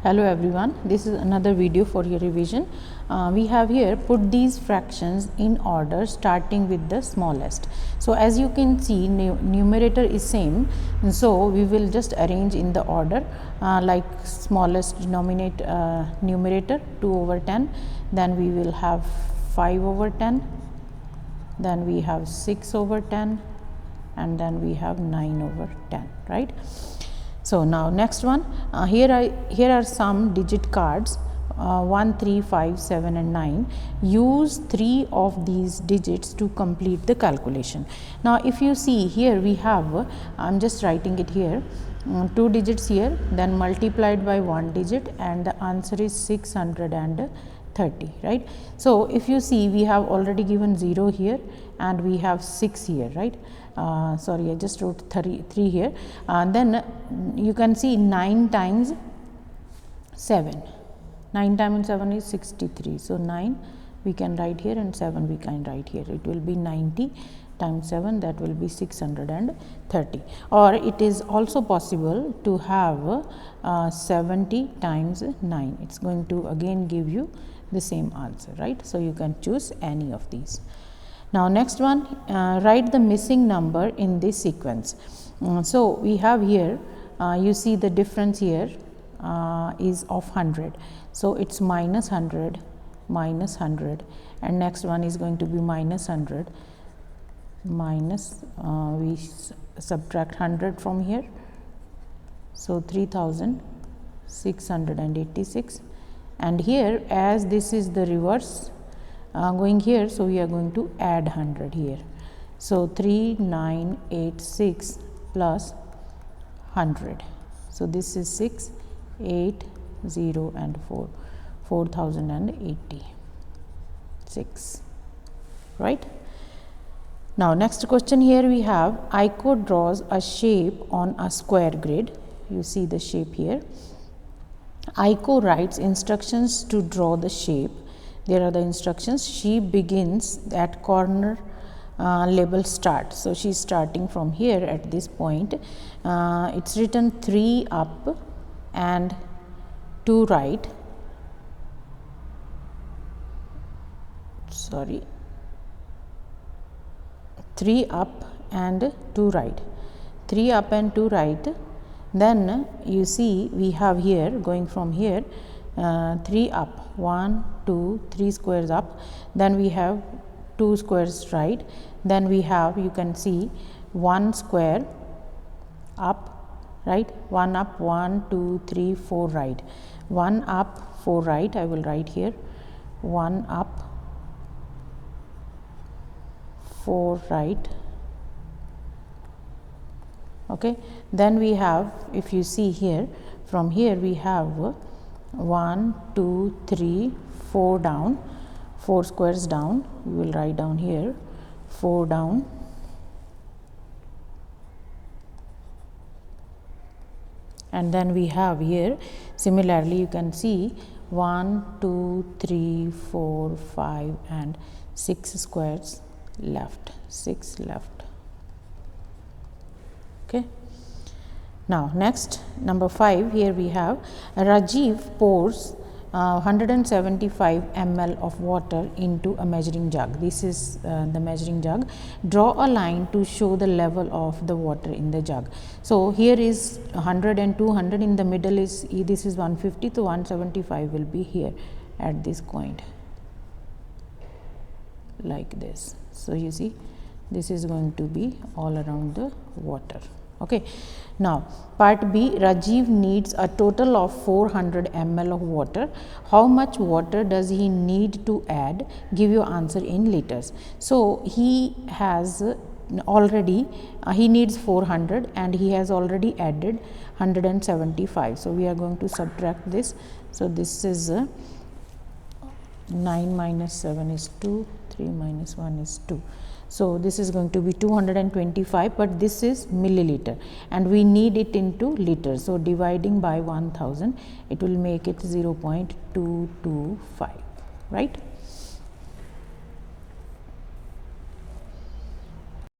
Hello everyone, this is another video for your revision. We have here put these fractions in order starting with the smallest. So as you can see, numerator is same, so we will just arrange in the order like smallest numerator 2 over 10, then we will have 5 over 10, then we have 6 over 10, and then we have 9 over 10, right? So now next one, here are some digit cards 1, 3, 5, 7 and 9. Use 3 of these digits to complete the calculation. Now if you see here we have, I am just writing it here, 2 digits here, then multiplied by 1 digit, and the answer is 630, right? So if you see, we have already given 0 here and we have 6 here, right? Sorry, I just wrote 3 here. Then you can see 9 times 7. 9 times 7 is 63. So 9 we can write here and 7 we can write here. It will be 90 times 7, that will be 630. Or it is also possible to have 70 times 9. It's going to again give you the same answer, right? So you can choose any of these. Now next one, write the missing number in this sequence. So we have here, you see the difference here is of 100. So it's minus 100, minus 100, and next one is going to be minus 100, minus, we subtract 100 from here. So 3686, and here as this is the reverse going here, so we are going to add 100 here. So 3986 plus 100. So this is 6, 8, 0 and 4, 4086, right? Now next question here we have, Aiko draws a shape on a square grid. You see the shape here. Aiko writes instructions to draw the shape. There are the instructions. She begins at corner label start. So she is starting from here at this point. It's written 3 up and 2 right. Sorry, 3 up and 2 right. 3 up and 2 right. Then you see we have here, going from here, 3 up, 1, 2, 3 squares up, then we have 2 squares right, then we have, you can see, 1 square up, right, 1 up, 1, 2, 3, 4 right, 1 up, 4 right, I will write here, 1 up, 4 right, okay. Then we have, if you see here, from here we have 1, 2, 3, 4 down, 4 squares down, we will write down here, 4 down, and then we have here, similarly you can see 1, 2, 3, 4, 5 and 6 squares left, 6 left, okay. Now next, number 5, here we have Rajiv pours 175 ml of water into a measuring jug. This is the measuring jug. Draw a line to show the level of the water in the jug. So here is 100 and 200, in the middle is, this is 150, so 175 will be here at this point, like this. So you see, this is going to be all around the water, okay. Now part B, Rajiv needs a total of 400 ml of water. How much water does he need to add? Give your answer in liters. So he has already, he needs 400 and he has already added 175. So we are going to subtract this. So this is 9 minus 7 is 2, 3 minus 1 is 2. So this is going to be 225, but this is milliliter and we need it into liters. So dividing by 1000, it will make it 0.225, right?